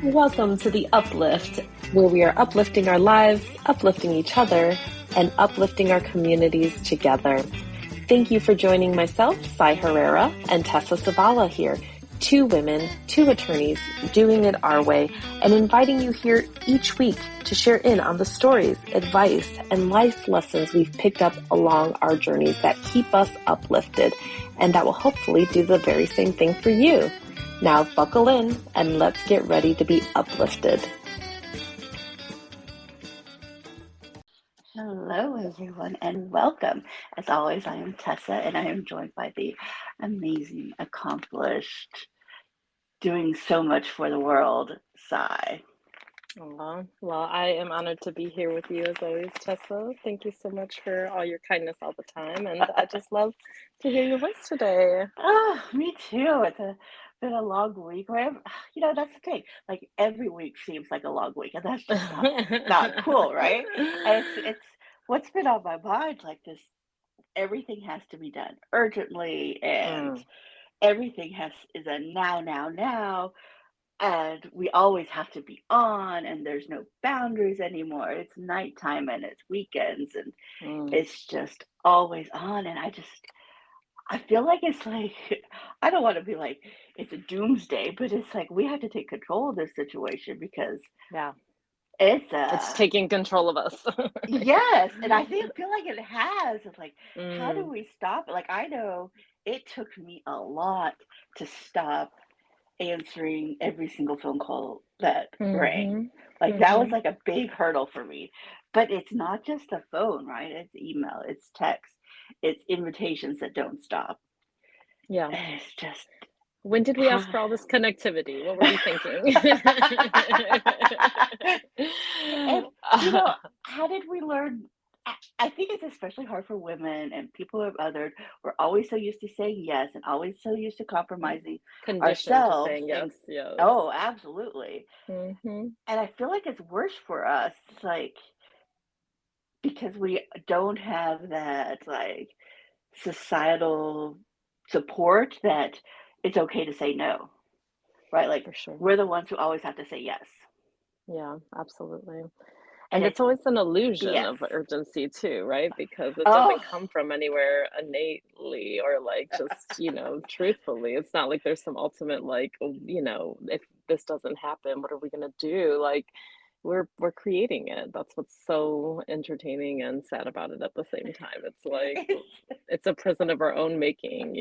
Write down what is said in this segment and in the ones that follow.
Welcome to the Uplift, where we are uplifting our lives, uplifting each other, and uplifting our communities together. Thank you for joining myself, Sai Herrera, and Tessa Savala here, two women, two attorneys, doing it our way, and inviting you here each week to share in on the stories, advice, and life lessons we've picked up along our journeys that keep us uplifted, and that will hopefully do the very same thing for you. Now buckle in and let's get ready to be uplifted. Hello, everyone, and welcome. As always, I am Tessa, and I am joined by the amazing, accomplished, doing so much for the world, Sai. Well, I am honored to be here with you as always, Tessa. Thank you so much for all your kindness all the time, and I just love to hear your voice today. Oh, me too. Been a long week. That's the thing. Like every week seems like a long week, and that's just not cool, right? And it's what's been on my mind like this. Everything has to be done urgently, and Mm, everything is a now, and we always have to be on, and there's no boundaries anymore. It's nighttime and it's weekends, and mm. it's just always on. And I feel like it's like, I don't want to be like it's a doomsday, but it's like we have to take control of this situation because Yeah, it's it's taking control of us. yes, and I feel like it has. It's like, how do Mm, we stop it? Like I know it took me a lot to stop answering every single phone call that rang. mhm, Like that was mhm. like a big hurdle for me. But it's not just the phone, right? It's email, it's text, it's invitations that don't stop. Yeah. And it's just When did we ask ha- for all this connectivity? What were we thinking? and how did we learn? I think it's especially hard for women and people of othered. We're always so used to saying yes and always so used to compromising Conditioned to ourselves. saying And yes, yes. oh, absolutely. Mhm. And I feel like it's worse for us, like because we don't have that like societal support that it's okay to say no, right? Like For sure. we're the ones who always have to say yes. Yeah, absolutely. And And it's it's always an illusion BS. of urgency too, right? Because it Oh, doesn't come from anywhere innately or like just, truthfully. It's not like there's some ultimate like, oh, if this doesn't happen, what are we gonna do? Like we're creating it. That's what's so entertaining and sad about it at the same time. It's like it's, it's a prison of our own making.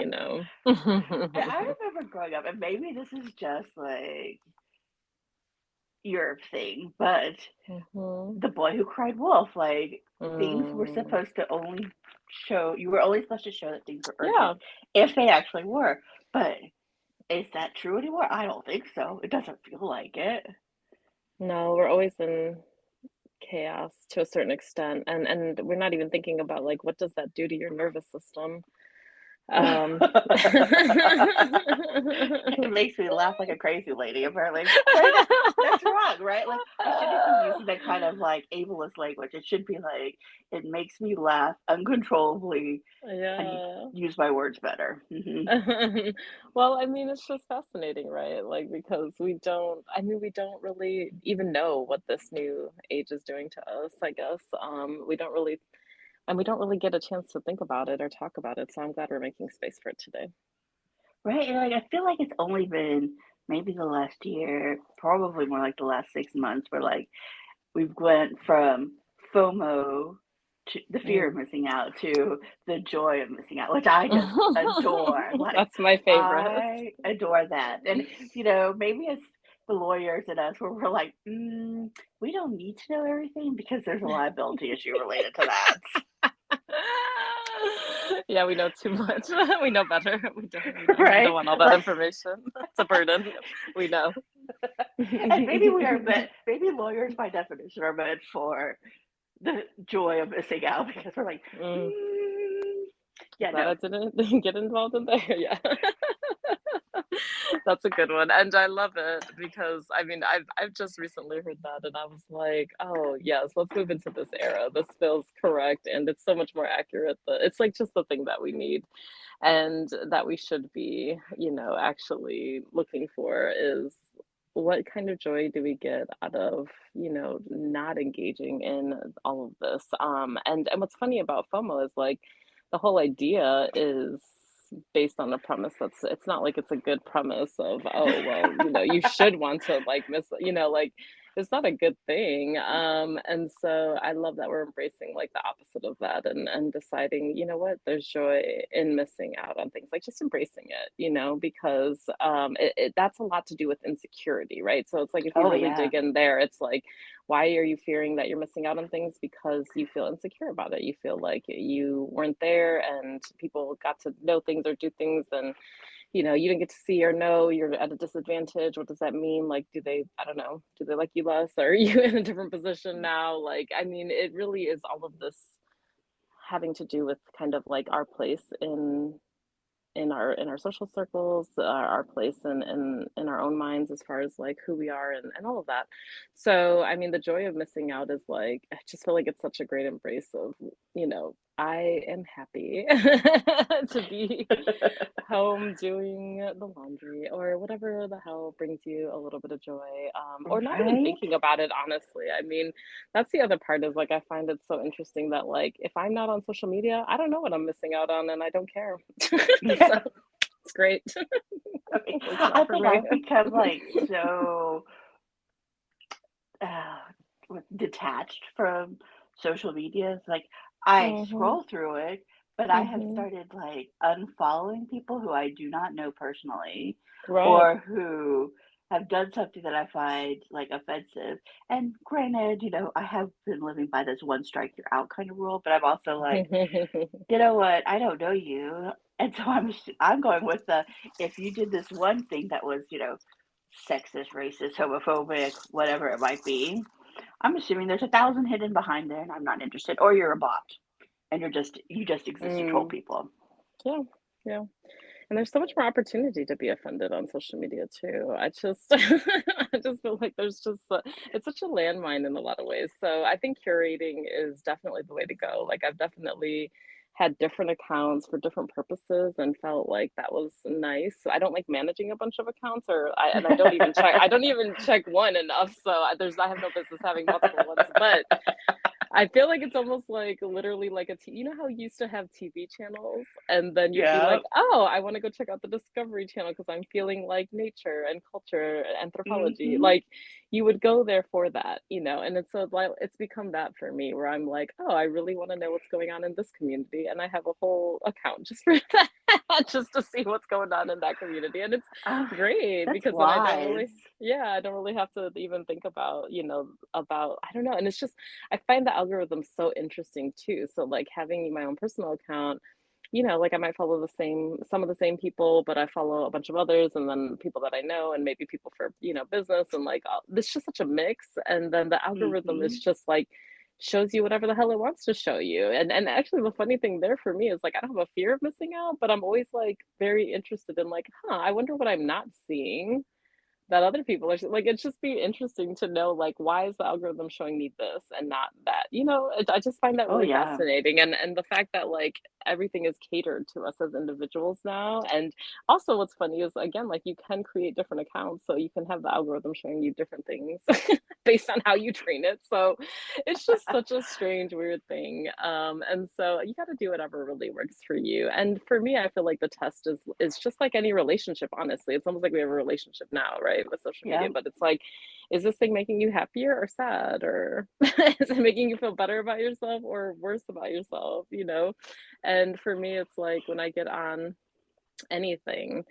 I remember growing up, and maybe this is just like Europe thing, but Mhm. the boy who cried wolf, like things were Mm. supposed to only show, you were only supposed to show that things were urgent Yeah. if they actually were. But is that true anymore? I don't think so. It doesn't feel like it. No, we're always in chaos to a certain extent, and we're not even thinking about, like, what does that do to your nervous system? Um It makes me laugh like a crazy lady, apparently. But that's wrong, right? Like I shouldn't be using that kind of like ableist language. It should be like it makes me laugh uncontrollably. I need to Yeah. use my words better. Well, I mean, it's just fascinating, right? Like, because we don't really even know what this new age is doing to us, I guess. We don't really get a chance to think about it or talk about it, so I'm glad we're making space for it today. Right? And like I feel like it's only been maybe the last year, probably more like the last 6 months, where like we've went from FOMO to the fear of Mm. missing out to the joy of missing out, which I just adore. Like That's my favorite. I adore that. And maybe it's the lawyers in us where we're like, we don't need to know everything because there's a liability issue related to that. Yeah, we know too much. We know better. We don't Right? want all that Like information. It's a burden. We know. and maybe we are meant maybe lawyers by definition are meant for the joy of missing out because we're like, Mm, yeah, glad I no, didn't get involved in there. Yeah. That's a good one, and I love it because I mean I've just recently heard that, and I was like, oh yes, let's move into this era. This feels correct, and it's so much more accurate. It's like just the thing that we need, and that we should be, actually looking for is what kind of joy do we get out of, not engaging in all of this? And what's funny about FOMO is like the whole idea is based on the premise that's it's not like it's a good premise of, oh, well, you should want to like like it's not a good thing. And so I love that we're embracing like the opposite of that and deciding, what, there's joy in missing out on things, like just embracing it, because that's a lot to do with insecurity, right? So it's like if you Oh really yeah. dig in there, it's like, why are you fearing that you're missing out on things? Because you feel insecure about it. You feel like you weren't there and people got to know things or do things, and you didn't get to see or know, you're at a disadvantage. What does that mean? Like, I don't know, do they like you less? Or are you in a different position now? Like, I mean, it really is all of this having to do with kind of like our place in our social circles, our place in our own minds as far as like who we are and all of that. So I mean, the joy of missing out is like, I just feel like it's such a great embrace of, I am happy to be home doing the laundry or whatever the hell brings you a little bit of joy, or not even Right? thinking about it, honestly. I mean, that's the other part is like, I find it so interesting that like, if I'm not on social media, I don't know what I'm missing out on and I don't care. Yeah. So it's great. I mean, Works I well for think me. I've become like so uh, detached from social media. It's like I Mhm. scroll through it, but I have Mhm. started like unfollowing people who I do not know personally Right. or who have done something that I find like offensive. And granted, I have been living by this one strike you're out kind of rule, but I'm also like, you know what? I don't know you. And so I'm going with the if you did this one thing that was, sexist, racist, homophobic, whatever it might be, I'm assuming there's 1,000 hidden behind there and I'm not interested. Or you're a bot and you just exist to troll Mm. people. Yeah. Yeah. And there's so much more opportunity to be offended on social media too. I just I just feel like there's just it's such a landmine in a lot of ways. So I think curating is definitely the way to go. Like I've definitely had different accounts for different purposes and felt like that was nice. I don't like managing a bunch of accounts, and I don't even check one enough. So I have no business having multiple ones, but I feel like it's almost like literally like you know how you used to have TV channels and then you'd be Yeah. like, "Oh, I want to go check out the Discovery Channel because I'm feeling like nature and culture, anthropology." Hmm. Like you would go there for that, and it's so like it's become that for me where I'm like, "Oh, I really want to know what's going on in this community," and I have a whole account just for that, just to see what's going on in that community. And it's Oh, great that's because then wise. I don't really have to even think about, I don't know. And it's just I find the algorithm so interesting too. So like having my own personal account, like I might follow some of the same people, but I follow a bunch of others and then people that I know and maybe people for, business and like this just such a mix. And then the algorithm is Hmm. just like shows you whatever the hell it wants to show you. And actually the funny thing there for me is like I don't have a fear of missing out, but I'm always like very interested in like, I wonder what I'm not seeing that other people are like, it's just be interesting to know like why is the algorithm showing me this and not that, I just find that Oh really yeah. fascinating. And the fact that like everything is catered to us as individuals now. And also what's funny is again like you can create different accounts so you can have the algorithm showing you different things based on how you train it. So it's just such a strange weird thing. And so you got to do whatever really works for you. And for me I feel like the test is just like any relationship. Honestly, it's almost like we have a relationship now, right, with social media, Yeah. but it's like, is this thing making you happier or sad, or is it making you feel better about yourself or worse about yourself, and for me it's like when I get on anything,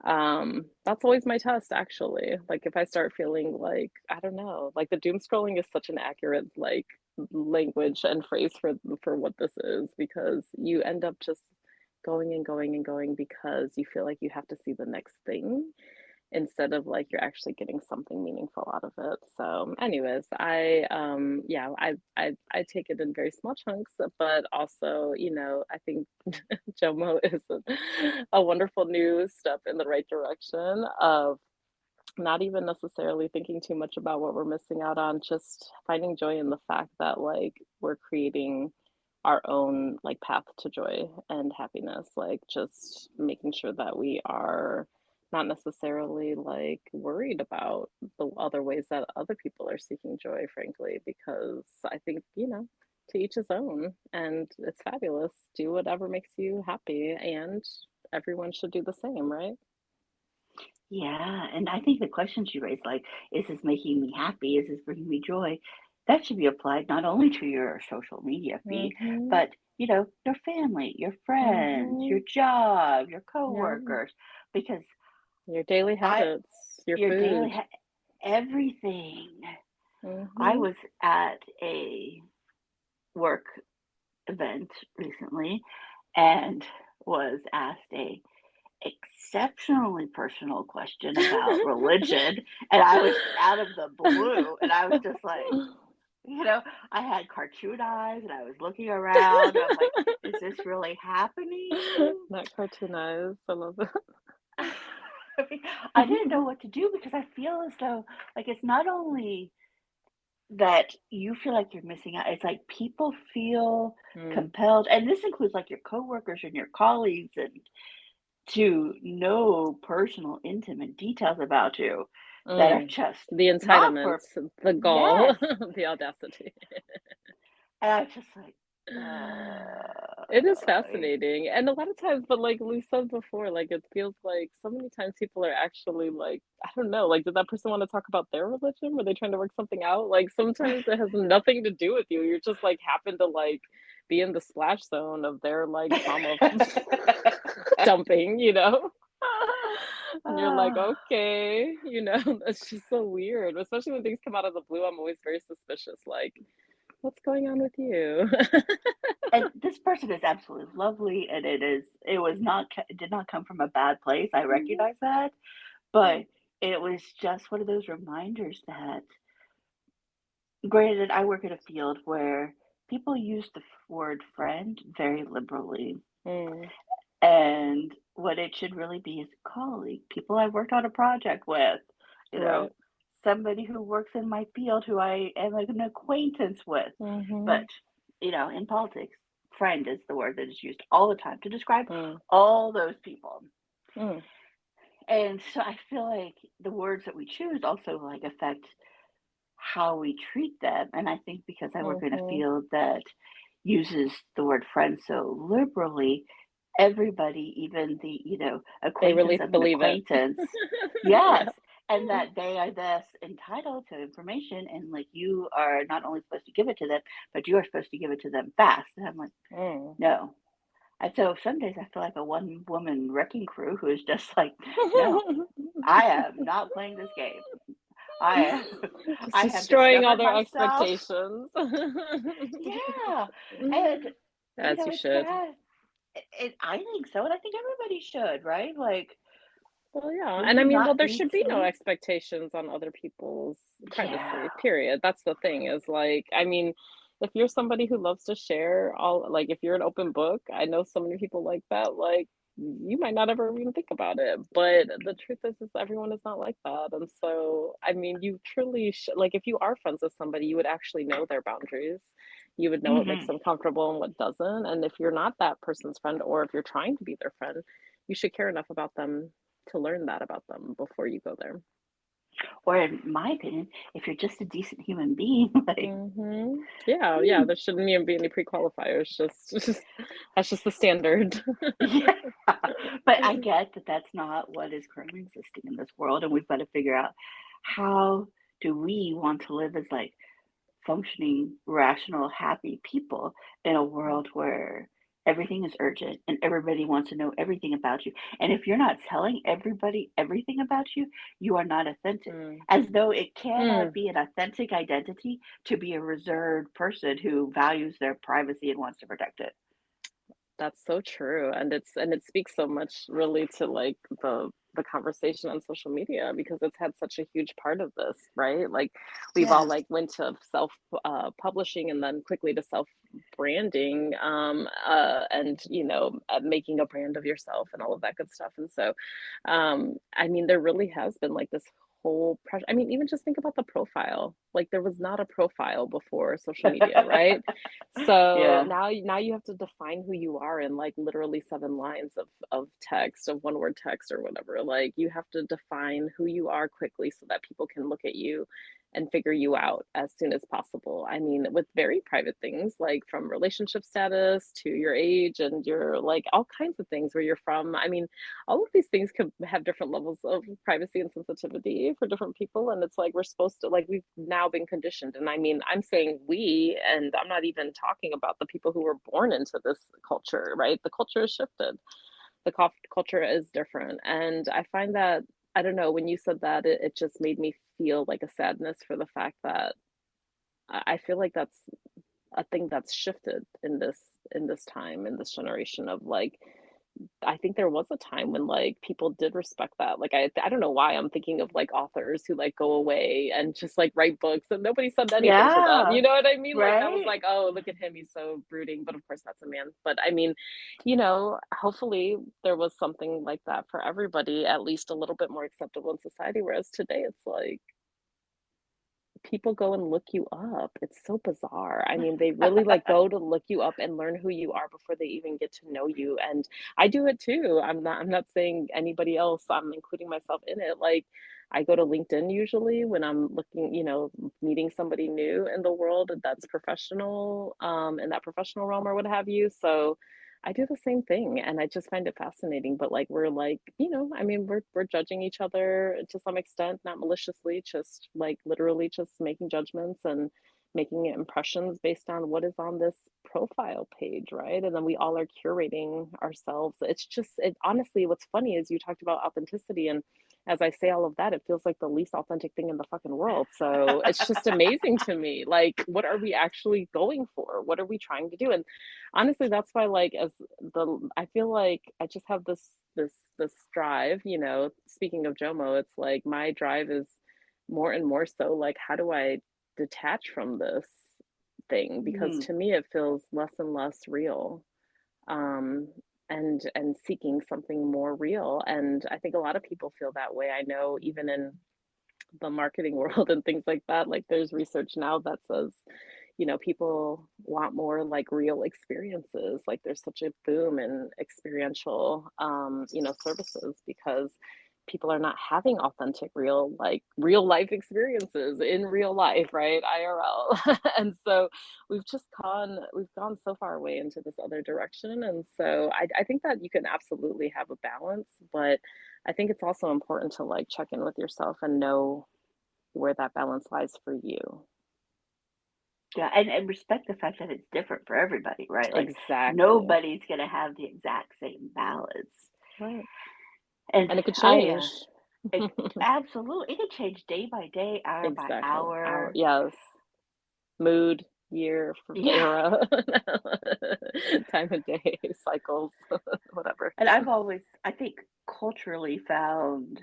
that's always my test actually. Like if I start feeling like, I don't know, like the doom scrolling is such an accurate like language and phrase for what this is, because you end up just going and going and going because you feel like you have to see the next thing instead of like you're actually getting something meaningful out of it. So anyways, I take it in very small chunks, but also, I think Jomo is a wonderful new step in the right direction of not even necessarily thinking too much about what we're missing out on, just finding joy in the fact that like we're creating our own like path to joy and happiness, like just making sure that we are not necessarily like worried about the other ways that other people are seeking joy, frankly, because I think, to each his own, and it's fabulous. Do whatever makes you happy, and everyone should do the same, right? Yeah, and I think the questions you raised, like, is this making me happy? Is this bringing me joy? That should be applied not only to your social media feed, Mhm. but your family, your friends, your Mhm. job, your Yeah. coworkers, because Your daily I habits, your your daily food. everything. I Mhm. was at a work event recently and was asked a exceptionally personal question about religion, and I was out of the blue, and I was just like, I had cartoon eyes, and I was looking around, and I'm like, "Is this really happening?" Not cartoonized. I love it. I mean, I didn't know what to do because I feel as though, like, it's not only that you feel like you're missing out, it's like people feel Mm, compelled, and this includes, like, your coworkers and your colleagues, and to know personal, intimate details about you that are mm. just The not for entitlements, the gall, yes, the audacity. and I was just like, It is uh, fascinating, and a lot of times, but like we said before, like it feels like so many times people are actually like, I don't know, like did that person want to talk about their religion? Were they trying to work something out? Like sometimes it has nothing to do with you. You're just like happen to like be in the splash zone of their like trauma dumping. And you're like, Ah. okay, it's just so weird, especially when things come out of the blue. I'm always very suspicious, like, what's going on with you? And this person is absolutely lovely, and it was not it did not come from a bad place. I recognize that, but it was just one of those reminders that, granted, I work in a field where people use the word friend very liberally. Mm, And what it should really be is a colleague, people I worked on a project with, you know, right. somebody who works in my field who I am an acquaintance with. But, Mhm. in politics, friend is the word that is used all the time to describe Mm, all those people. mm, And so I feel like the words that we choose also like affect how we treat them. And I think because I work in a mhm. field that uses the word friend so liberally, everybody, even the, They acquaintance really of an believe it. acquaintance, Yeah. yes, and that they are thus entitled to information, and like you are not only supposed to give it to them, but you are supposed to give it to them fast. And I'm like, Mm. no. And so some days I feel like a one woman wrecking crew who is just like, no, I am not playing this game. I Just I have destroying all discovered their myself. expectations. Yeah, and, As you it's should. sad. I think so, and I think everybody should, right? Like, Well, yeah, we and I do mean, well, not there need should be no to. expectations on other people's Yeah. privacy, period. That's the thing is like, I mean, if you're somebody who loves to share all, like, if you're an open book, I know so many people like that, like, you might not ever even think about it. But the truth is everyone is not like that. And so, I mean, you truly like, if you are friends with somebody, you would actually know their boundaries. You would know what makes Mhm. them comfortable and what doesn't. And if you're not that person's friend, or if you're trying to be their friend, you should care enough about them to learn that about them before you go there. Or in my opinion, if you're just a decent human being, like, Yeah, yeah, mm, there shouldn't even be any pre-qualifiers, just that's just the standard. yeah. But I get that that's not what is currently existing in this world, and we've got to figure out how do we want to live as like functioning, rational, happy people in a world where everything is urgent and everybody wants to know everything about you. And if you're not telling everybody everything about you, you are not authentic. Mm, As though it cannot mm. be an authentic identity to be a reserved person who values their privacy and wants to protect it. That's so true, and it speaks so much really to, like, the conversation on social media because it's had such a huge part of this, right? Like, we've all, Yeah. like, went to self, publishing and then quickly to self-branding, and, making a brand of yourself and all of that good stuff, and so, I mean, there really has been, like, this whole pressure. I mean, even just think about the profile. Like there was not a profile before social media, right? So Yeah. now you have to define who you are in like literally 7 lines of text, of one word text or whatever. Like you have to define who you are quickly so that people can look at you and figure you out as soon as possible. I mean, with very private things like from relationship status to your age and your like all kinds of things, where you're from. I mean, all of these things could have different levels of privacy and sensitivity for different people. And it's like we're supposed to, like, we've now been conditioned. And I mean, I'm saying we, and I'm not even talking about the people who were born into this culture, right? The culture has shifted, the culture is different. And I find that, I don't know, when you said that, it just made me feel like a sadness for the fact that I feel like that's a thing that's shifted in this time, in this generation of like, I think there was a time when like people did respect that. Like I don't know why I'm thinking of like authors who like go away and just like write books and nobody said anything to them. Yeah. You know what I mean? Like that was Right. like, oh, look at him, he's so brooding. But of course that's a man. But I mean, hopefully there was something like that for everybody, at least a little bit more acceptable in society. Whereas today it's like people go and look you up. It's so bizarre. I mean, they really like go to look you up and learn who you are before they even get to know you. And I do it too. I'm not saying anybody else. I'm including myself in it. Like I go to LinkedIn usually when I'm looking, meeting somebody new in the world that's professional, in that professional realm or what have you. So I do the same thing and I just find it fascinating. But like we're like, I mean, we're judging each other to some extent, not maliciously, just like literally just making judgments and making impressions based on what is on this profile page, right? And then we all are curating ourselves. It's just it honestly, what's funny is you talked about authenticity, and as I say all of that, it feels like the least authentic thing in the fucking world. So it's just amazing to me. Like, what are we actually going for? What are we trying to do? And honestly, that's why, like, I feel like I just have this drive. Speaking of Jomo, it's like my drive is more and more so like, how do I detach from this thing? Because Mhm. to me, it feels less and less real. Um, and seeking something more real. And I think a lot of people feel that way. I know even in the marketing world and things like that, like there's research now that says, people want more like real experiences. Like there's such a boom in experiential, services because people are not having authentic, real life experiences in real life, right? IRL. And so we've gone so far away into this other direction. And so I think that you can absolutely have a balance, but I think it's also important to like check in with yourself and know where that balance lies for you. Yeah, and respect the fact that it's different for everybody, right? Like Exactly. nobody's gonna have the exact same balance. Right. And And it could I change. it, absolutely, it can change day by day, hour by Exactly. Hour, hour. yes. Mood, year, Yeah. era, time of day, cycles, whatever. And I've always, I think, culturally found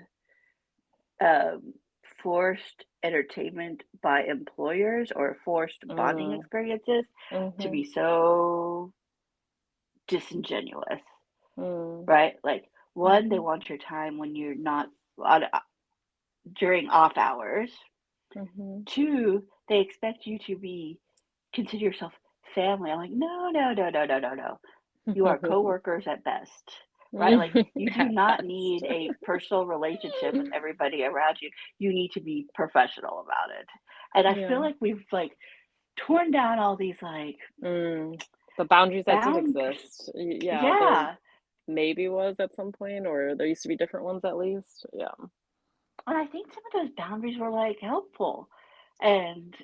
um, forced entertainment by employers or forced bonding Mm, experiences to mm-hmm, be so disingenuous, mm, right? Like, one, they mm-hmm, want your time when you're not on, during off hours. mm-hmm. Two, they expect you to be consider yourself family. I'm like, no, no, no, no, no, no, no. You are coworkers at best, right? Like, you do At not best. need a personal relationship with everybody around you. You need to be professional about it. And I feel Yeah. like we've like torn down all these like Mm. The boundaries that did boundaries. exist. Yeah, there Yeah. maybe was at some point, or there used to be different ones at least. Yeah. And I think some of those boundaries were like helpful. And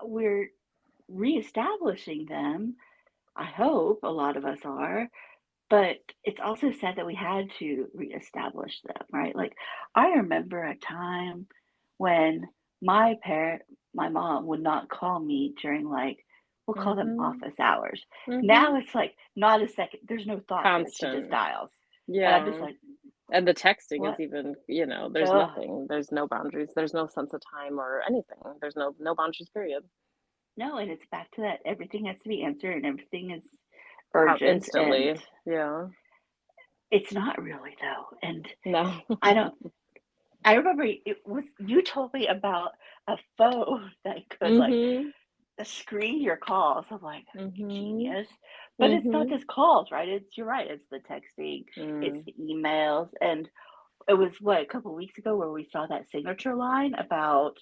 we're reestablishing them. I hope a lot of us are. But it's also sad that we had to reestablish them, right? Like, I remember a time when my mom would not call me during like, we'll call them Mhm. office hours. Now Mhm. it's like not a second, there's no thought to it. She just Constant. dials. And I'm just Yeah. like, And the texting is what? even, there's Ugh. nothing. There's no boundaries. There's no sense of time or anything. There's no boundaries, period. No, and it's back to that everything has to be answered and everything is How urgent. And instantly. Yeah. it's not really though. And No. I don't. I remember it was you told me about a phone that could like Mhm. screen your calls. I'm like, Mhm. genius. But it's not Mhm. just calls, right? It's you're right. It's the texting, it's Mm. the emails, and it was what a couple weeks ago where we saw that signature line about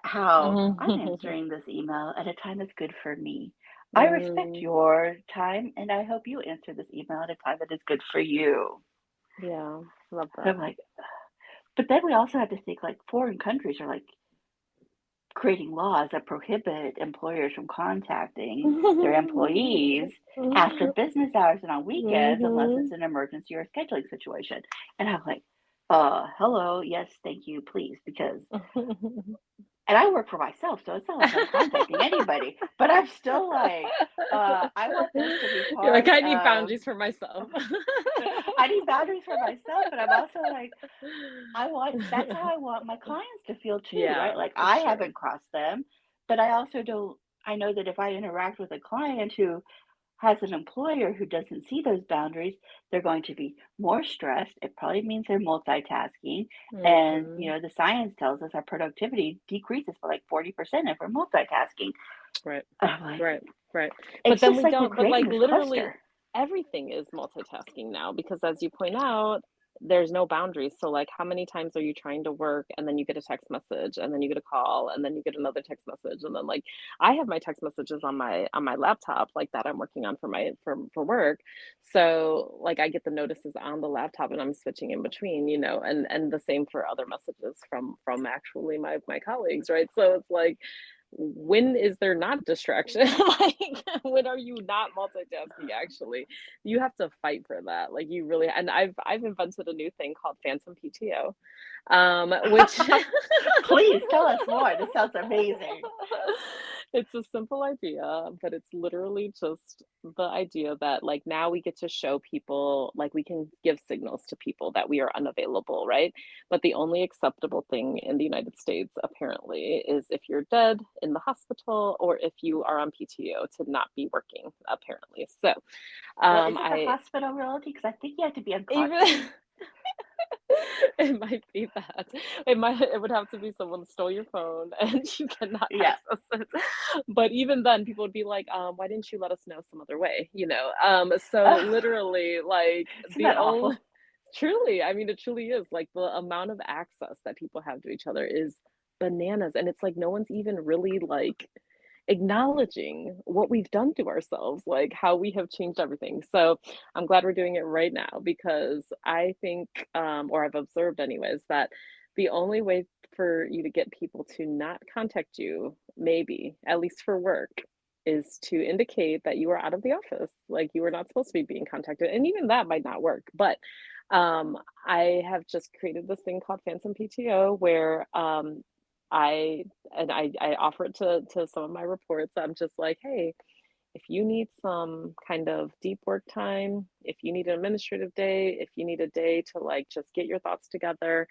how I'm Mhm. answering this email at a time that's good for me. I respect Mm. your time, and I hope you answer this email at a time that is good for you. Yeah, love I'm that. like, but then we also have to think like foreign countries are like creating laws that prohibit employers from contacting their employees after business hours and on weekends unless it's Mhm. an emergency or scheduling situation. And I'm like, hello, yes, thank you, please, because and I work for myself, so it's not like I'm contacting anybody, but I'm still like, I want this to be You're like, part I need of boundaries for myself. I need boundaries for myself, but I'm also like, I want that's how I want my clients to feel too, right? Yeah, Like for I sure. haven't crossed them, but I also don't I know that if I interact with a client who has an employer who doesn't see those boundaries, they're going to be more stressed. It probably means they're multitasking. And, Mhm. the science tells us our productivity decreases by like 40% if we're multitasking. Right. I'm like, Right. Right. But it's then just we like we're don't, but creating like this literally cluster. everything is multitasking now because as you point out, there's no boundaries. So like how many times are you trying to work and then you get a text message and then you get a call and then you get another text message and then like I have my text messages on my laptop like that I'm working on for work. So like I get the notices on the laptop and I'm switching in between, and the same for other messages from actually my colleagues, right? So it's like when is there not distraction? Like, when are you not multitasking actually? You have to fight for that. Like you really and I've invented a new thing called phantom PTO, which Please tell us more. This sounds amazing. it's a simple idea, but it's literally just the idea that like now we get to show people, like we can give signals to people that we are unavailable, right? But the only acceptable thing in the United States apparently is if you're dead in the hospital or if you are on PTO to not be working, apparently. So, Well, is it the I hospital reality? Because I think you have to be unconscious. even it might be that. It would have to be someone stole your phone and you cannot Yeah. access it. But even then people would be like, why didn't you let us know some other way? So literally like Isn't the that awful? only truly, I mean it truly is like the amount of access that people have to each other is bananas. And it's like no one's even really like acknowledging what we've done to ourselves, like how we have changed everything. So I'm glad we're doing it right now because I think, or I've observed anyways, that the only way for you to get people to not contact you, maybe, at least for work, is to indicate that you are out of the office, like you are not supposed to be being contacted. And even that might not work. But um, I have just created this thing called Phantom PTO where I I offer it to some of my reports. I'm just like, hey, if you need some kind of deep work time, if you need an administrative day, if you need a day to like just get your thoughts together,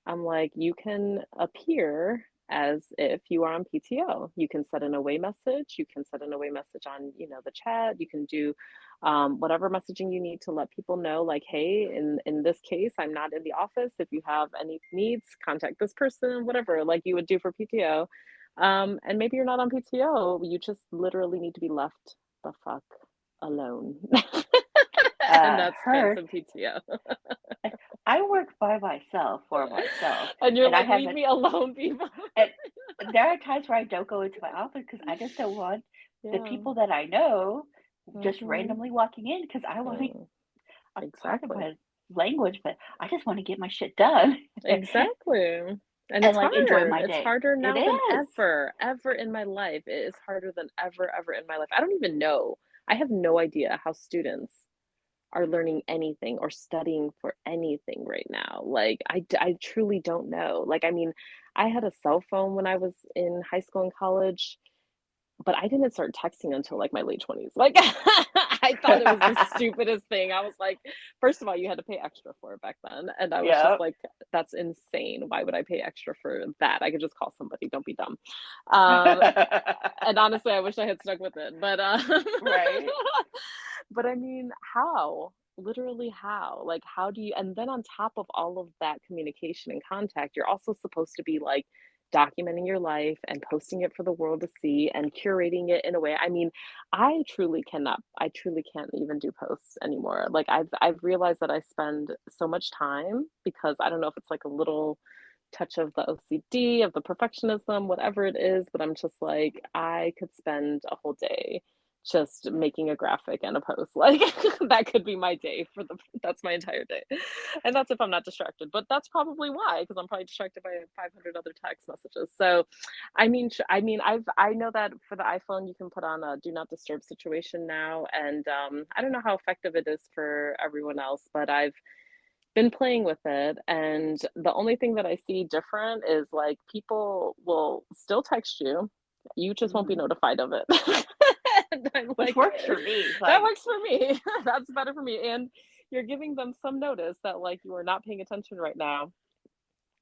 I'm like, you can appear as if you are on PTO. You can set an away message. You can set an away message on, the chat. You can do whatever messaging you need to let people know, like, hey, in this case, I'm not in the office. If you have any needs, contact this person, whatever, like you would do for PTO. And maybe you're not on PTO. You just literally need to be left the fuck alone. And that's Her Phantom PTO. I work by myself for myself, And you're and I like, leave haven't me alone, people. and there are times where I don't go into my office because I just don't want the Yeah. people that I know just Mhm. randomly walking in because I want to Mm, pardon exactly. my language, but I just want to get my shit done Exactly. And and it's like enjoy hard. my It's day. harder It now than is. ever in my life. It is harder than ever in my life. I don't even know. I have no idea how students are learning anything or studying for anything right now. Like, I truly don't know. Like, I mean, I had a cell phone when I was in high school and college. But I didn't start texting until, like, my late 20s. Like, I thought it was the stupidest thing. I was like, first of all, you had to pay extra for it back then, and I was just Yep. like, "That's insane. Why would I pay extra for that? I could just call somebody, don't be dumb." Um, and honestly, I wish I had stuck with it, but, Right? but I mean, how? literally how? Like, how do you, and then on top of all of that communication and contact, you're also supposed to be like documenting your life and posting it for the world to see and curating it in a way. I mean, I truly can't even do posts anymore. Like I've realized that I spend so much time because I don't know if it's like a little touch of the OCD, of the perfectionism, whatever it is, but I'm just like, I could spend a whole day just making a graphic and a post. Like that could be my day for the that's my entire day. And that's if I'm not distracted. But that's probably why, because I'm probably distracted by 500 other text messages. So, I know that for the iPhone you can put on a do not disturb situation now, and I don't know how effective it is for everyone else, but I've been playing with it, and the only thing that I see different is like people will still text you. You just won't be Mhm. notified of it. And I'm Which like, works for me. that Like, works for me. That's better for me. And you're giving them some notice that like you are not paying attention right now,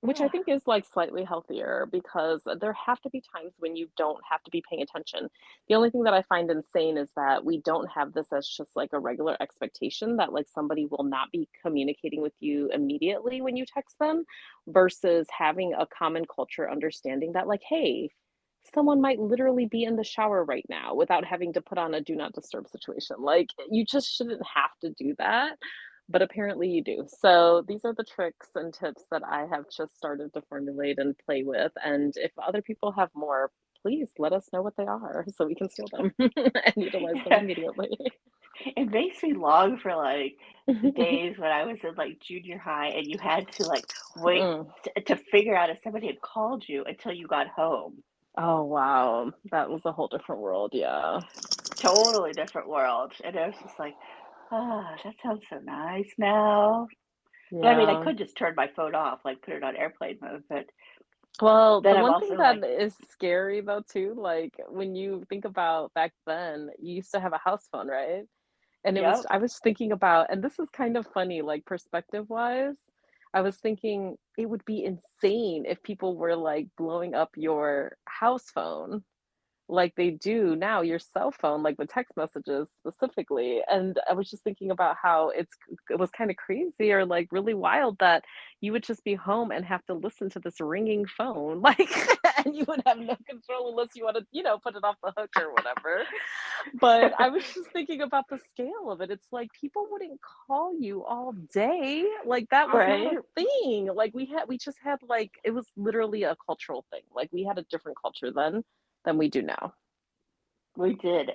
which I yeah, think is, like, slightly healthier because there have to be times when you don't have to be paying attention. The only thing that I find insane is that we don't have this as just, like, a regular expectation that, like, somebody will not be communicating with you immediately when you text them versus having a common culture understanding that, like, "Hey, someone might literally be in the shower right now without having to put on a do not disturb situation." Like, you just shouldn't have to do that, but apparently you do. So these are the tricks and tips that I have just started to formulate and play with. And if other people have more, please let us know what they are so we can steal them and utilize them immediately. it makes me long for like the days when I was in like junior high and you had to like wait Mm. to figure out if somebody had called you until you got home. Oh, wow. That was a whole different world. Yeah. Totally different world. And I was just like, ah, that sounds so nice now. But I mean, I Yeah. could just turn my phone off, like put it on airplane mode. But Well, then the I'm one thing also that like, is scary though too, like when you think about back then, you used to have a house phone, right? And it was yep, I was thinking about, and this is kind of funny, like perspective-wise, I was thinking it would be insane if people were like blowing up your house phone like they do now, your cell phone, like with text messages specifically. And I was just thinking about how it was kind of crazy or like really wild that you would just be home and have to listen to this ringing phone, like, and you would have no control unless you want to, put it off the hook or whatever. But I was just thinking about the scale of it. It's like people wouldn't call you all day. Like that was not a right? thing. Like we just had like it was literally a cultural thing. Like we had a different culture then than we do now. We did.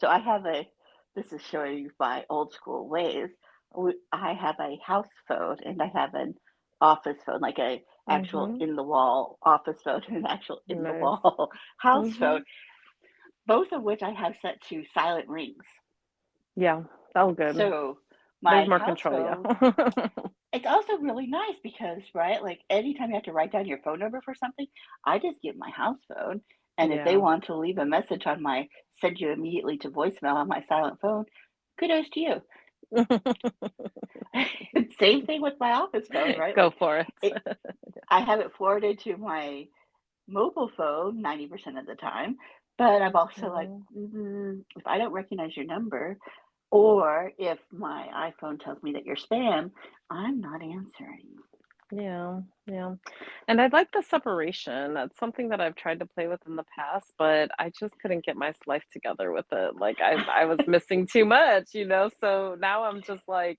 So I have this is showing you my old school ways. I have a house phone and I have an office phone, like a actual Mhm. in the wall office phone and an actual in the Nice. wall house phone, Mhm. both of which I have set to silent rings. Yeah, that was good. So There's my more house control, yeah. phone, it's also really nice because, right, like anytime you have to write down your phone number for something, I just give my house phone. And if they Yeah. want to leave a message on my send you immediately to voicemail on my silent phone, kudos to you. Same thing with my office phone, right? Go Like for it. it, I have it forwarded to my mobile phone 90% of the time, but I'm also like, Mhm. if I don't recognize your number, or if my iPhone tells me that you're spam, I'm not answering. Yeah, yeah. And I like the separation. That's something that I've tried to play with in the past, but I just couldn't get my life together with it. Like I was missing too much, So now I'm just like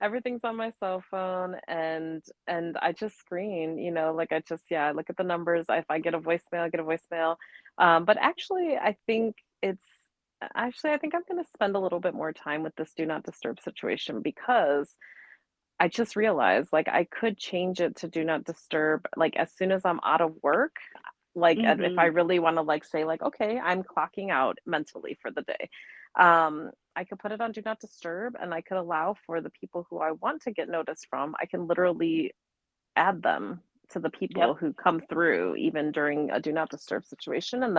everything's on my cell phone and I just screen, like I look at the numbers. If I get a voicemail, I get a voicemail. But actually I think I'm gonna spend a little bit more time with this do not disturb situation because I just realized, like, I could change it to do not disturb, like, as soon as I'm out of work, like, if I Hmm. really wanna, like, say, like, "Okay, I'm clocking out mentally for the day." I could put it on do not disturb, and I could allow for the people who I want to get notice from, I can literally add them to the people Yep. who come through even during a do not disturb situation, and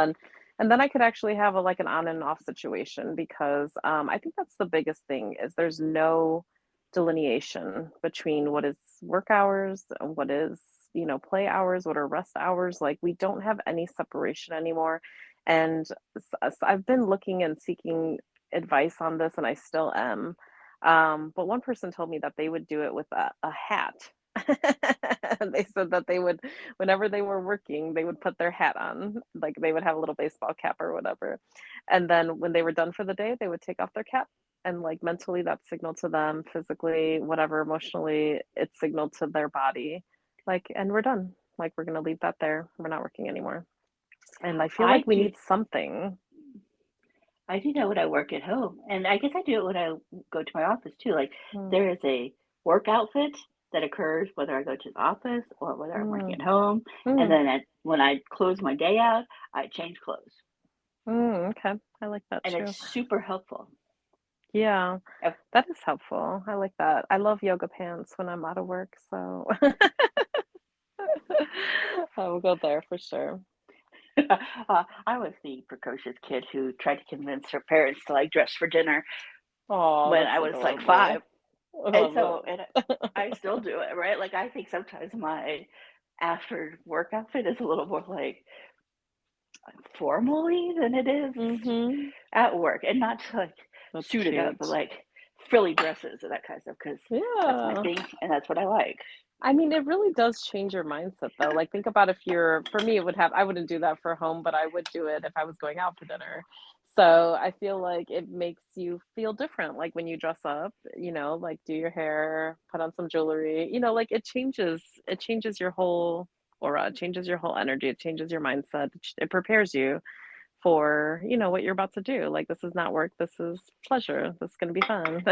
then I could actually have a like an on and off situation because I think that's the biggest thing is there's no delineation between what is work hours and what is play hours, what are rest hours. Like we don't have any separation anymore, and I've been looking and seeking advice on this, and I still am. But one person told me that they would do it with a hat. They said that they would, whenever they were working, they would put their hat on, like they would have a little baseball cap or whatever. And then when they were done for the day, they would take off their cap. And like mentally, that signaled to them, physically, whatever, emotionally, it signaled to their body, like, and we're done. Like, we're going to leave that there. We're not working anymore. And I feel I like we do need something. I do that when I work at home, and I guess I do it when I go to my office too. Like Mm, there is a work outfit that occurs whether I go to the office or whether I'm working mm, at home, and mm, then when I close my day out, I change clothes, okay. I like that and it's too. super helpful. Yeah, Uh, that is helpful. I like that. I love yoga pants when I'm out of work, so I will go there for sure. I was the precocious kid who tried to convince her parents to like dress for dinner Oh, when that's I was like five, adorable. I and love so and I still do it, right? Like I think sometimes my after work outfit is a little more like formally than it is it. Mm-hmm. at work, and not to like That's suited up, but cute. like frilly dresses and that kind of stuff because that's my Yeah. thing and that's what I like. I mean, it really does change your mindset though. Like think about if you're for me it would have I wouldn't do that for home, but I would do it if I was going out for dinner. So I feel like it makes you feel different. Like when you dress up, like do your hair, put on some jewelry, like it changes your whole aura, it changes your whole energy, it changes your mindset. It prepares you for, what you're about to do. Like this is not work, this is pleasure. This is gonna be fun.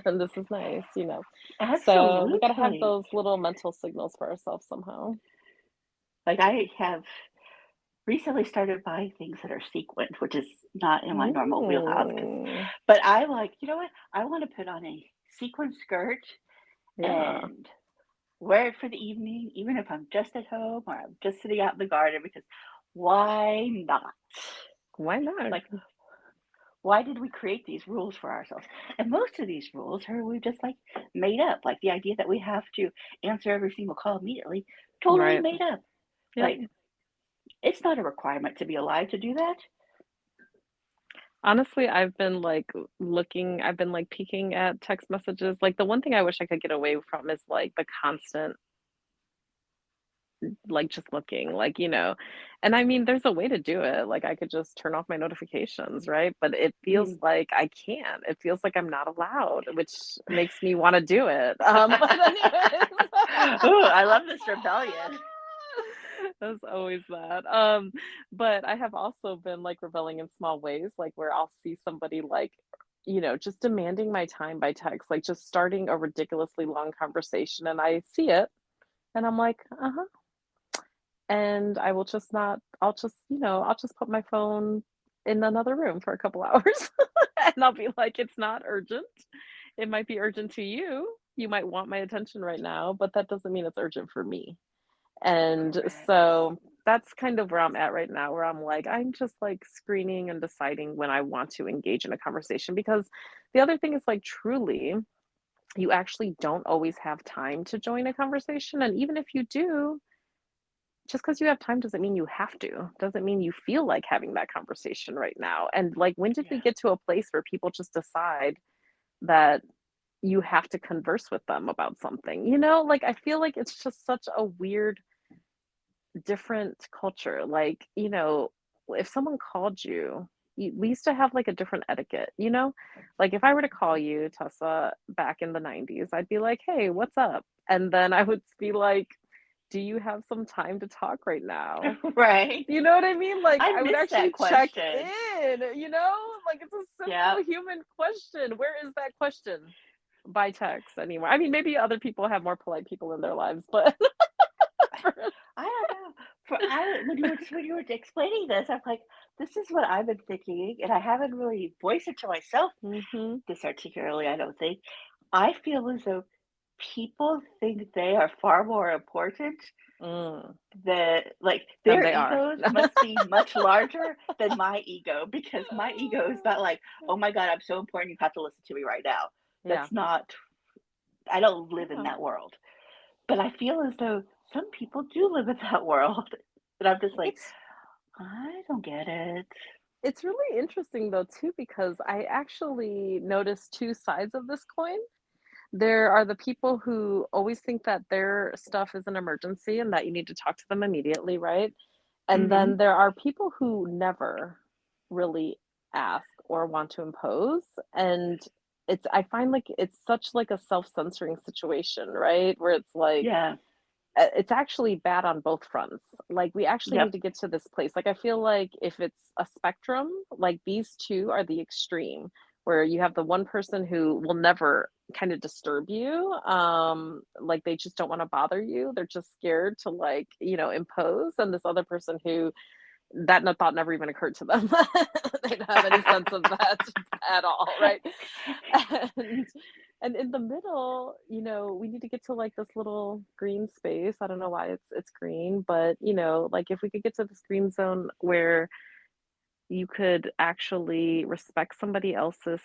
And this is nice. So we gotta have Absolutely. those little mental signals for ourselves somehow. Like I have recently started buying things that are sequined, which is not in my normal wheelhouse. Because, Mm, but I like, you know what? I want to put on a sequin skirt yeah. and wear it for the evening, even if I'm just at home or I'm just sitting out in the garden, because why not? Why not? Like, why did we create these rules for ourselves? And most of these rules are we just like made up. Like the idea that we have to answer every single call immediately, totally Right. made up. Yep. Like, it's not a requirement to be alive to do that. Honestly, I've been like peeking at text messages. Like the one thing I wish I could get away from is like the constant like just looking and I mean there's a way to do it, like I could just turn off my notifications, right? But it feels Mm. like I can't, it feels like I'm not allowed, which makes me want to do it. But anyways, Ooh, I love this rebellion. there's always that. But I have also been like rebelling in small ways, like where I'll see somebody like just demanding my time by text, like just starting a ridiculously long conversation, and I see it and I'm like, uh-huh, and I will just not I'll just put my phone in another room for a couple hours. And I'll be like, "It's not urgent. It might be urgent to you. You might want my attention right now, but that doesn't mean it's urgent for me." And Correct. so that's kind of where I'm at right now, where I'm like, I'm just like screening and deciding when I want to engage in a conversation, because the other thing is like truly, you actually don't always have time to join a conversation. And even if you do, just because you have time doesn't mean you have to, doesn't mean you feel like having that conversation right now. And like, when did we Yeah. get to a place where people just decide that you have to converse with them about something? Like, I feel like it's just such a weird, different culture. Like, if someone called you, we used to have like a different etiquette. Like, if I were to call you, Tessa, back in the 90s, I'd be like, hey, what's up? And then I would be like, do you have some time to talk right now? Right. You know what I mean? Like, I I would miss that actually check question. in. Like, it's a Yeah. simple human question. Where is that question? By text anymore. I mean, maybe other people have more polite people in their lives, but for I don't know. When you were explaining this, I'm like, this is what I've been thinking, and I haven't really voiced it to myself Mhm. this articulately, I don't think. I feel as though people think they are far more important, Mm. that like Than their they are. egos must be much larger than my ego, because my ego is not like, oh my God, I'm so important, you have to listen to me right now. Yeah. That's not, I don't live in Yeah. that world. But I feel as though some people do live in that world. And I'm just like, It's I don't get it. It's really interesting though too, because I actually noticed 2 sides of this coin. There are the people who always think that their stuff is an emergency and that you need to talk to them immediately, right? And Hmm. then there are people who never really ask or want to impose, and I find like it's such like a self-censoring situation, right? Where it's like Yeah. it's actually bad on both fronts. Like we actually need Yep. to get to this place. Like I feel like if it's a spectrum, like these two are the extreme where you have the one person who will never kind of disturb you. Like they just don't want to bother you. They're just scared to like, impose. And this other person who that no thought never even occurred to them. They don't have any sense of that at all, right? And and in the middle, we need to get to like this little green space. I don't know why it's green, but like if we could get to this green zone where you could actually respect somebody else's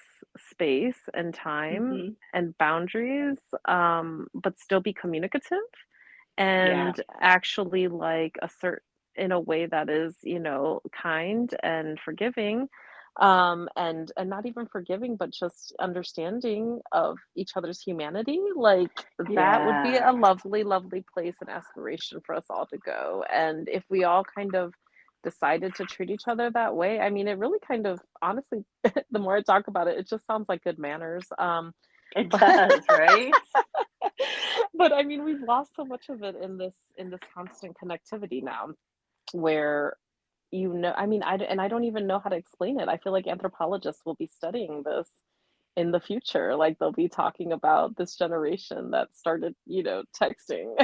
space and time Hmm. and boundaries, but still be communicative Yeah. and actually like assert in a way that is kind and forgiving, and not even forgiving but just understanding of each other's humanity, like that would be Yeah. a lovely lovely place and aspiration for us all to go. And if we all kind of decided to treat each other that way, I mean it really kind of honestly the more I talk about it, it just sounds like good manners. It But does, right? but I mean, we've lost so much of it in this constant connectivity now, where I mean, and I don't even know how to explain it. I feel like anthropologists will be studying this in the future. Like they'll be talking about this generation that started, texting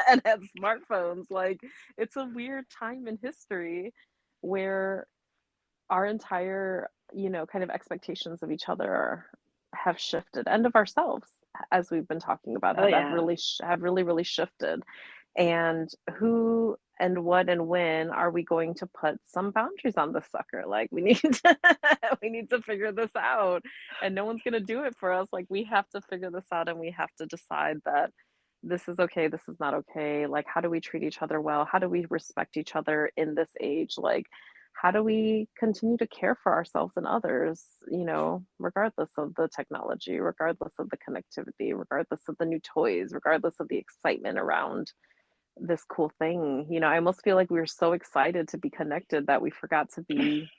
and had smartphones. Like it's a weird time in history where our entire, kind of expectations of each other have shifted, and of ourselves, as we've been talking about, Oh have yeah. really have really really shifted. And who and what and when are we going to put some boundaries on this sucker? Like we need to we need to figure this out, and no one's going to do it for us. Like we have to figure this out, and we have to decide that this is okay, this is not okay. Like how do we treat each other well? How do we respect each other in this age? Like how do we continue to care for ourselves and others, regardless of the technology, regardless of the connectivity, regardless of the new toys, regardless of the excitement around this cool thing? I almost feel like we were so excited to be connected that we forgot to be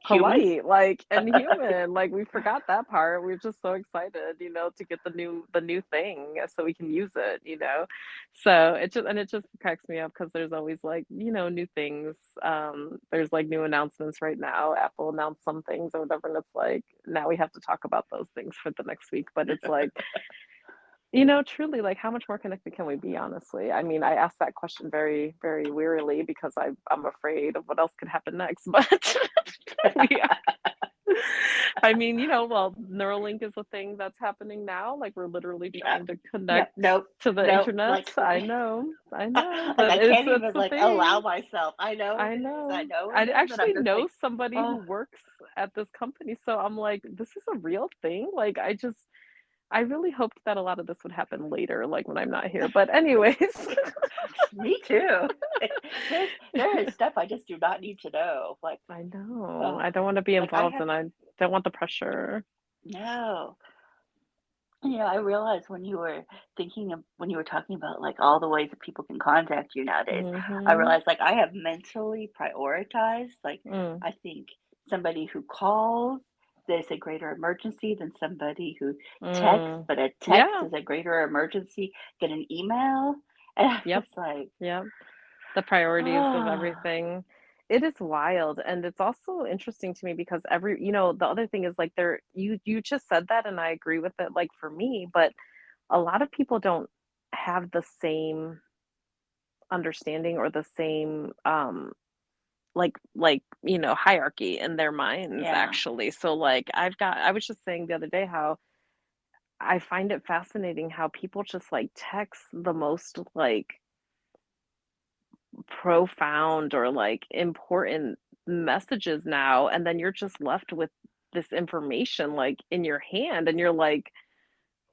Human. polite, like, and human. Like we forgot that part. We are just so excited, to get the new thing so we can use it, So it just cracks me up because there's always like, new things. There's like new announcements right now. Apple announced some things or whatever, and it's like now we have to talk about those things for the next week. But it's like, truly, like, how much more connected can we be, honestly? I mean, I ask that question very, very wearily because I'm afraid of what else could happen next. But we I mean, well, Neuralink is a thing that's happening now. Like we're literally Yeah. trying to Yep. connect Nope. to the Nope. internet. Like I know, like but I it's can't it's even a like allow thing. myself. I know I it is. I know. know I it is, and I'm actually just know like, somebody who oh. works at this company, so I'm like, this is a real thing. Like I really hoped that a lot of this would happen later, like when I'm not here. But anyways. Me too. There is stuff I just do not need to know. I know. Oh, I don't want to be like I involved have and I don't want the pressure. no. I realized when you were talking about like all the ways that people can contact you nowadays, I Mhm. realized like I have mentally prioritized. Like Mm. I think somebody who calls there's a greater emergency than somebody who texts, Mm. but a text Yeah. is a greater emergency than an email. And I'm Yep. just like, Yep. The priorities of oh, everything. It is wild, and it's also interesting to me because the other thing is like you just said that and I agree with it like for me, but a lot of people don't have the same understanding or the same hierarchy in their minds yeah. actually. So like I was just saying the other day how I find it fascinating how people just like text the most like profound or like important messages now, and then you're just left with this information like in your hand and you're like,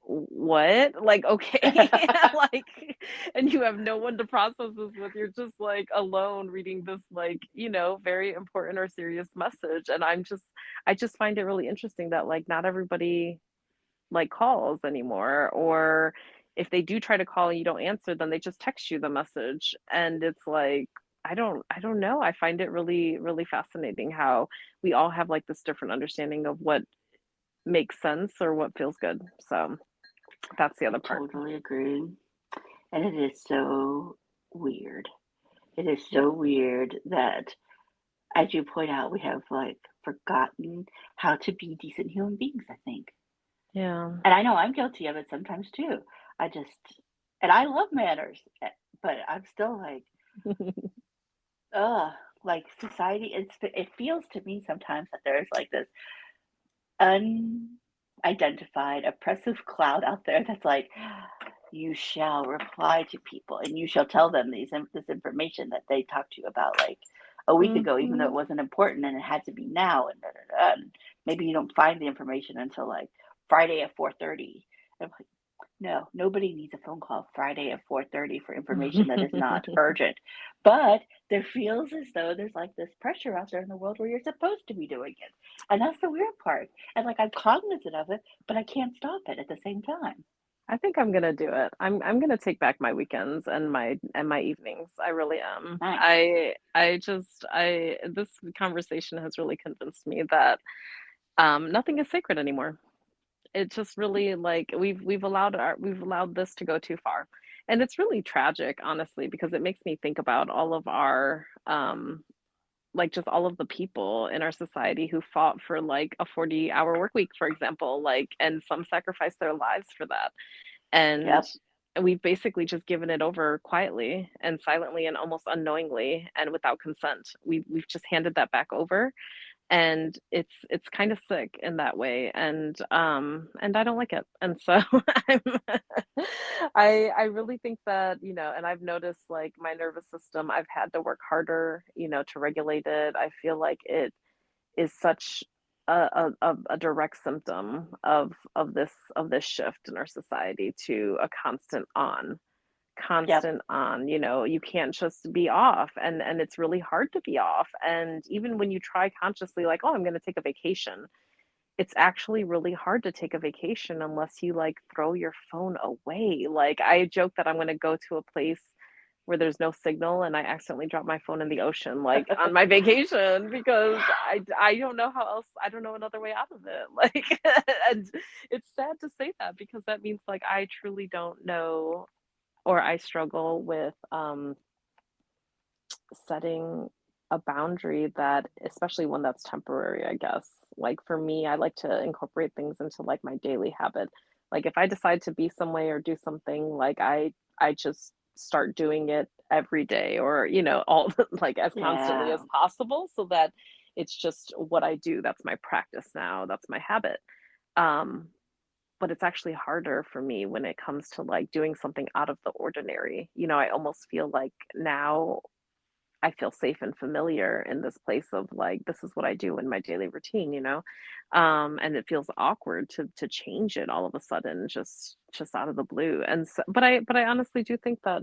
what? Like, okay. Like, and you have no one to process this with. You're just like alone reading this, like, very important or serious message. And I just find it really interesting that like not everybody like calls anymore, or if they do try to call and you don't answer, then they just text you the message. And it's like, I don't know. I find it really, really fascinating how we all have like this different understanding of what makes sense or what feels good. So that's the I other part. totally agree. And it is so weird. It is Yeah. so weird that, as you point out, we have like forgotten how to be decent human beings, I think. Yeah. And I know I'm guilty of it sometimes too. I just, and I love manners, but I'm still like, ugh, like society, it feels to me sometimes that there's like this unidentified oppressive cloud out there that's like, you shall reply to people and you shall tell them this information that they talked to you about like a week ago, even though Hmm. it wasn't important and it had to be now, and, da, da, da, and maybe you don't find the information until like Friday at 4:30. I'm like, no, nobody needs a phone call Friday at 4:30 for information that is not urgent. But there feels as though there's like this pressure out there in the world where you're supposed to be doing it. And that's the weird part. And like I'm cognizant of it, but I can't stop it at the same time. I think I'm gonna do it. I'm gonna take back my weekends and my evenings. I really am. Nice. I just I this conversation has really convinced me that nothing is sacred anymore. It just really like we've allowed this to go too far. And it's really tragic, honestly, because it makes me think about all of our like just all of the people in our society who fought for like a 40-hour work week, for example, like, and some sacrificed their lives for that. And Yep. we've basically just given it over quietly and silently and almost unknowingly and without consent. We've just handed that back over, and it's kind of sick in that way, and I don't like it. And so I'm I really think that, and I've noticed like my nervous system, I've had to work harder, to regulate it. I feel like it is such a direct symptom of this shift in our society to a Yep. constant on. You can't just be off, and it's really hard to be off. And even when you try consciously, like, oh, I'm going to take a vacation, it's actually really hard to take a vacation unless you like throw your phone away. Like, I joke that I'm going to go to a place where there's no signal and I accidentally drop my phone in the ocean, like on my vacation, because I don't know how else, I don't know another way out of it. Like, and it's sad to say that because that means like I truly don't know, or I struggle with setting a boundary that, especially one that's temporary, I guess. Like for me, I like to incorporate things into like my daily habit. Like if I decide to be some way or do something, like I just start doing it every day, or all like as constantly as Yeah. possible, so that it's just what I do. That's my practice now. That's my habit. Um but it's actually harder for me when it comes to like doing something out of the ordinary. I almost feel like now I feel safe and familiar in this place of like, this is what I do in my daily routine. And it feels awkward to change it all of a sudden, just out of the blue. And so, but I honestly do think that,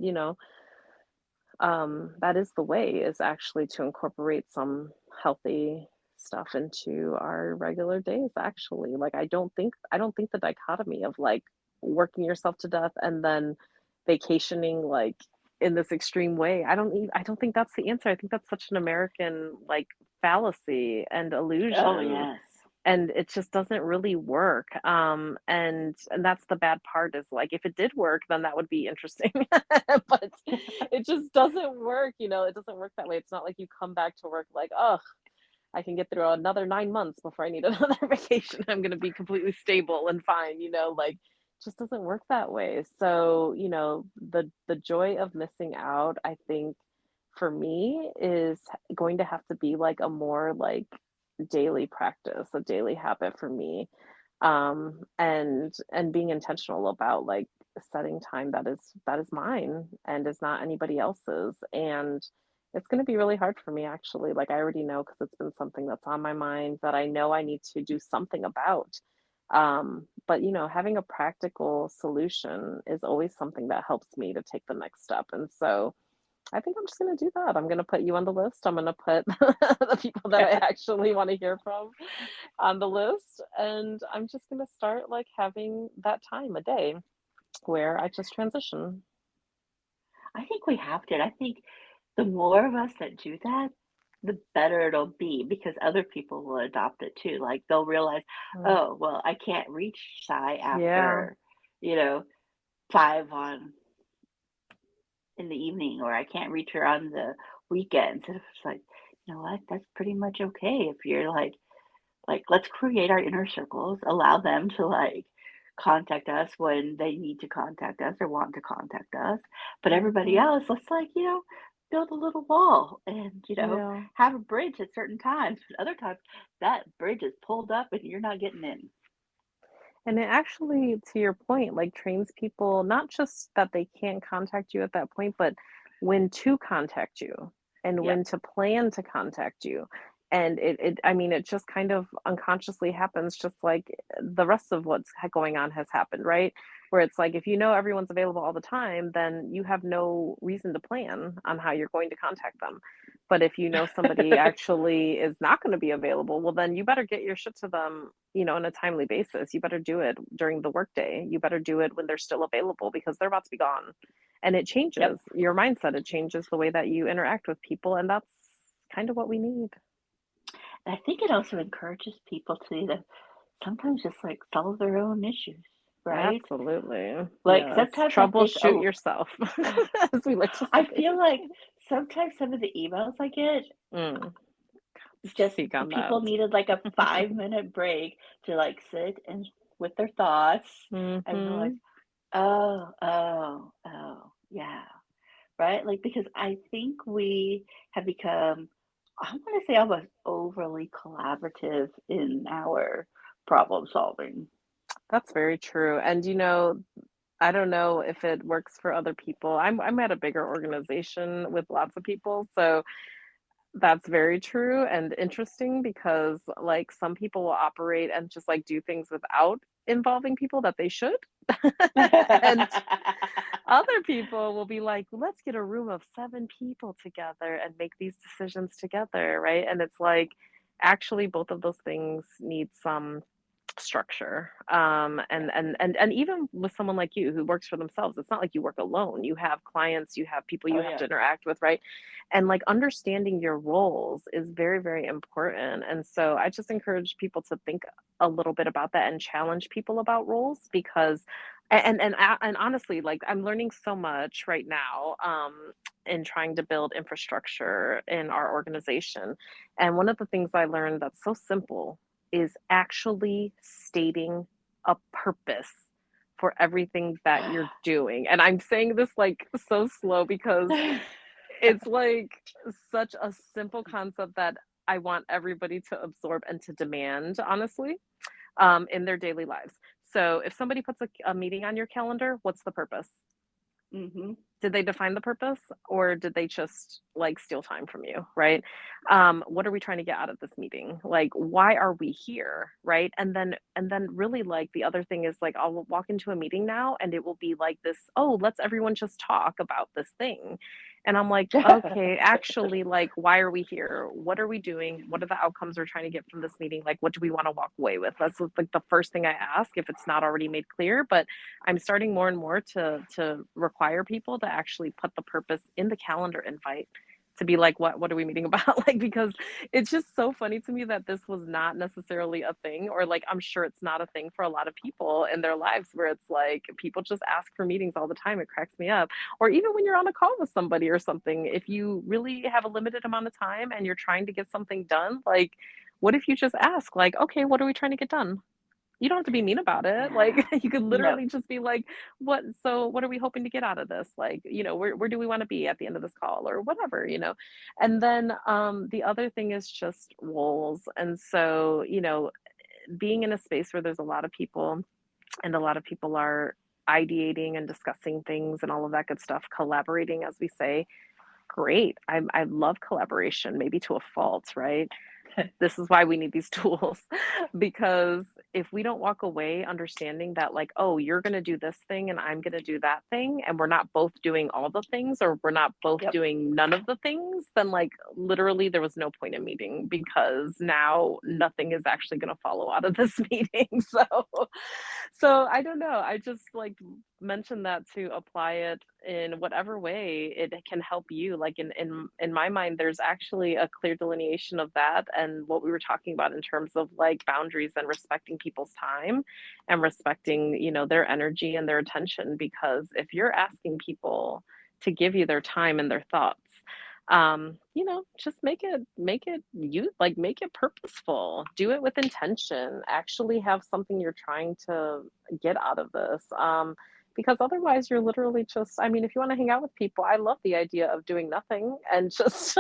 that is the way, is actually to incorporate some healthy stuff into our regular days, actually. Like I don't think the dichotomy of like working yourself to death and then vacationing like in this extreme way. I don't think that's the answer. I think that's such an American like fallacy and Oh, illusion, yes. and it just doesn't really work. And that's the bad part, is like if it did work, then that would be interesting. But it just doesn't work. It doesn't work that way. It's not like you come back to work like, oh, I can get through another 9 months before I need another vacation. I'm going to be completely stable and fine. Like, just doesn't work that way. So, the joy of missing out, I think, for me, is going to have to be like a more like daily practice, a daily habit for me. And being intentional about like setting time that is mine and is not anybody else's. And it's going to be really hard for me, actually. Like, I already know, because it's been something that's on my mind that I know I need to do something about. But having a practical solution is always something that helps me to take the next step. And so I think I'm just going to do that. I'm going to put you on the list. I'm going to put the people that I actually want to hear from on the list. And I'm just going to start like having that time a day where I just transition. I think we have to. And I think the more of us that do that, the better it'll be because other people will adopt it too. Like they'll realize, Mm. oh, well, I can't reach Sai Yeah. after, you know, 5 on in the evening, or I can't reach her on the weekends. And it's like, you know what? That's pretty much okay if you're like let's create our inner circles, allow them to like contact us when they need to contact us or want to contact us. But everybody Mhm. else, let's like, build a little wall and, Yeah. have a bridge at certain times. But other times that bridge is pulled up and you're not getting in. And it actually, to your point, like trains people not just that they can't contact you at that point, but when to contact you and Yep. when to plan to contact you. And I mean, it just kind of unconsciously happens, just like the rest of what's going on has happened, right? Where it's like, if you know everyone's available all the time, then you have no reason to plan on how you're going to contact them. But if you know somebody actually is not going to be available, well, then you better get your shit to them, on a timely basis. You better do it during the workday. You better do it when they're still available because they're about to be gone. And it Yep. changes your mindset. It changes the way that you interact with people. And that's kind of what we need. And I think it also encourages people to sometimes just like solve their own issues, right? Absolutely. Like Yes. sometimes I think, Troubleshoot oh, yourself, as we like to I say. feel like sometimes some of the emails I get Mm, just speak the on that. people needed like a 5-minute break to like sit and with their thoughts and realize, Hmm. oh, yeah, right? Like because I think we have become, I want to say almost overly collaborative in our problem solving. That's very true. And I don't know if it works for other people. I'm at a bigger organization with lots of people, so that's very true and interesting because like some people will operate and just like do things without involving people that they should. And other people will be like, let's get a room of 7 people together and make these decisions together, right? And it's like actually both of those things need some structure. Yeah. And even with someone like you who works for themselves, it's not like you work alone. You have clients, you have people Oh you have yeah. to interact with, right? And like understanding your roles is very, very important. And so I just encourage people to think a little bit about that and challenge people about roles because and honestly, like I'm learning so much right now in trying to build infrastructure in our organization. And one of the things I learned that's so simple is actually stating a purpose for everything that you're doing. And I'm saying this like so slow because it's like such a simple concept that I want everybody to absorb and to demand, honestly, in their daily lives. So if somebody puts a meeting on your calendar, what's the purpose? Hmm. Did they define the purpose or did they just like steal time from you, right? What are we trying to get out of this meeting? Like why are we here, right? And then really like the other thing is like I'll walk into a meeting now and it will be like this, oh, let's everyone just talk about this thing. And I'm like, okay, actually, like, why are we here? What are we doing? What are the outcomes we're trying to get from this meeting? Like, what do we want to walk away with? That's like the first thing I ask if it's not already made clear. But I'm starting more and more to require people to actually put the purpose in the calendar invite to be like, what are we meeting about? Like, because it's just so funny to me that this was not necessarily a thing, or like I'm sure it's not a thing for a lot of people in their lives where it's like people just ask for meetings all the time. It cracks me up. Or even when you're on a call with somebody or something, if you really have a limited amount of time and you're trying to get something done, like what if you just ask, like, okay, what are we trying to get done? You don't have to be mean about it. Like Yeah. you could No. literally just be like, what are we hoping to get out of this? Like, where do we want to be at the end of this call or whatever. And then the other thing is just roles. And so, being in a space where there's a lot of people and a lot of people are ideating and discussing things and all of that good stuff, collaborating, as we say, great. I love collaboration, maybe to a fault, right? This is why we need these tools because if we don't walk away understanding that like, oh, you're going to do this thing and I'm going to do that thing, and we're not both doing all the things, or we're not both Yep. doing none of the things, then like literally there was no point in meeting, because now nothing is actually going to follow out of this meeting. So I don't know. I just like mentioned that to apply it in whatever way it can help you. Like in my mind, there's actually a clear delineation of that and what we were talking about in terms of like boundaries and respecting people's time and respecting, their energy and their attention. Because if you're asking people to give you their time and their thoughts, just make it purposeful, do it with intention, actually have something you're trying to get out of this. Because otherwise you're literally just, I mean, if you want to hang out with people, I love the idea of doing nothing and just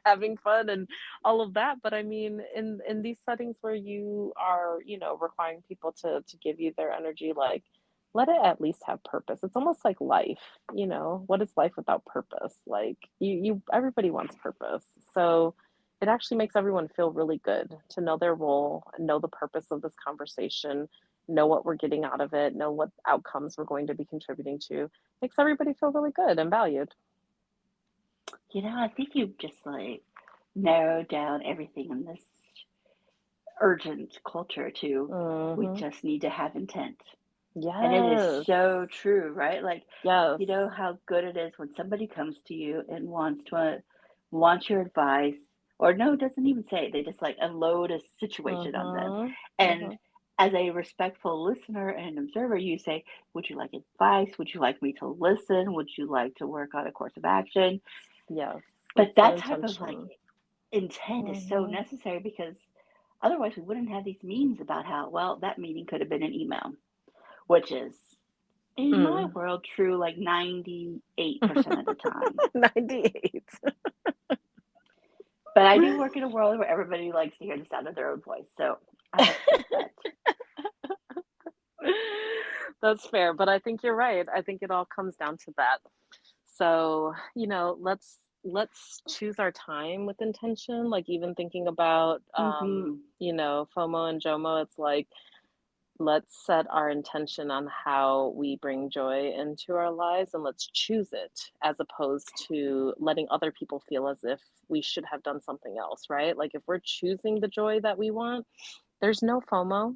having fun and all of that. But I mean, in these settings where you are, requiring people to give you their energy, like, let it at least have purpose. It's almost like life, what is life without purpose? Like everybody wants purpose. So it actually makes everyone feel really good to know their role, know the purpose of this conversation, know what we're getting out of it, know what outcomes we're going to be contributing to. Makes everybody feel really good and valued. I think you've just like narrowed down everything in this urgent culture to we just need to have intent. And it is Yes. so true, right? Like, Yes. you know how good it is when somebody comes to you and wants your advice, or no, doesn't even say it. They just like unload a situation on them. And as a respectful listener and observer, you say, would you like advice? Would you like me to listen? Would you like to work on a course of action? Yes. But It's that that type of like intention. intent is so necessary, because otherwise we wouldn't have these memes about how, well, that meeting could have been an email, which is in my world true like 98% of the time. 98. But I do work in a world where everybody likes to hear the sound of their own voice, so I accept that. That's fair, but I think you're right. I think it all comes down to that. So, let's choose our time with intention. Like even thinking about Mm-hmm. FOMO and JOMO, it's like let's set our intention on how we bring joy into our lives, and let's choose it as opposed to letting other people feel as if we should have done something else, right? Like if we're choosing the joy that we want, there's no FOMO.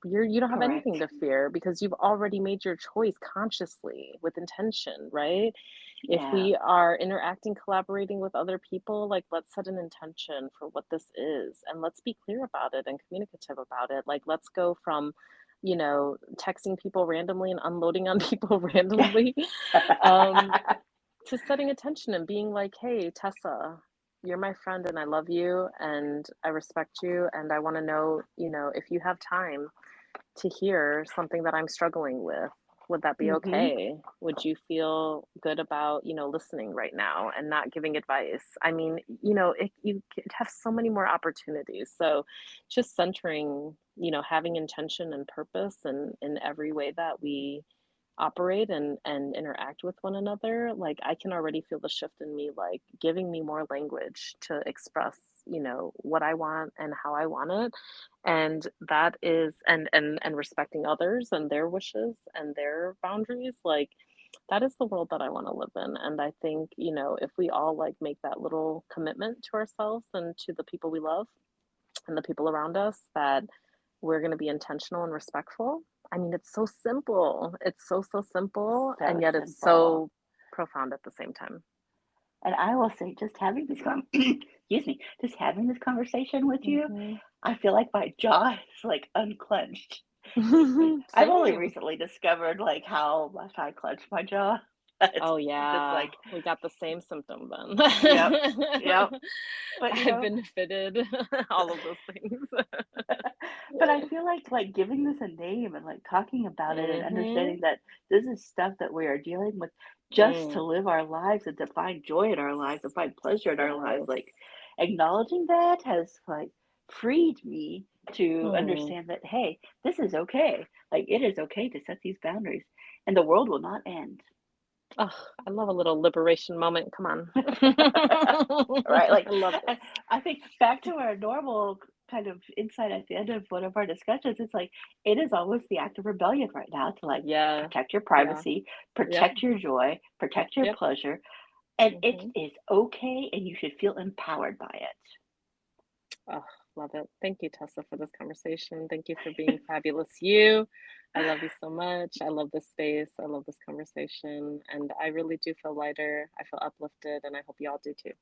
You don't have anything Correct. to fear because you've already made your choice consciously with intention, right? If Yeah. we are interacting, collaborating with other people, like let's set an intention for what this is and let's be clear about it and communicative about it. Like let's go from, texting people randomly and unloading on people randomly, to setting attention and being like, hey, Tessa, you're my friend and I love you and I respect you and I want to know, if you have time to hear something that I'm struggling with, would that be Mm-hmm. okay? Would you feel good about, listening right now and not giving advice? I mean, you could have so many more opportunities. So just centering, having intention and purpose and in every way that we operate and interact with one another, like I can already feel the shift in me, like giving me more language to express, what I want and how I want it. And that is and respecting others and their wishes and their boundaries, like that is the world that I want to live in. And I think, if we all like make that little commitment to ourselves and to the people we love and the people around us, that we're going to be intentional and respectful. I mean, it's so simple. It's so, so simple. So And yet it's simple. so profound at the same time. And I will say, just having this excuse me, just having this conversation with you, I feel like my jaw is like unclenched. I've only Same. recently discovered like how much I clench my jaw. Oh, It's just yeah. like, We got the same symptom then. yep, yep. But I've benefited all of those things. but I feel like giving this a name and like talking about it and Mm-hmm. understanding that this is stuff that we are dealing with just to live our lives and to find joy in our lives and find pleasure in our lives. Yes. Like acknowledging that has like freed me to Hmm. understand that, hey, this is okay. Like it is okay to set these boundaries and the world will not end. Oh, I love a little liberation moment. Come on. Right? Like I love this. I think back to our normal kind of insight at the end of one of our discussions. It's like it is almost the act of rebellion right now to like Yeah. protect your Yeah. privacy, Yep. protect your joy, protect your Yep. pleasure, and it Hmm. is okay, and you should feel empowered by Oh, love it. Thank you, Tessa, for this conversation. Thank you for being fabulous you. I love you so much. I love this space. I love this conversation. And I really do feel lighter. I feel uplifted, and I hope you all do too.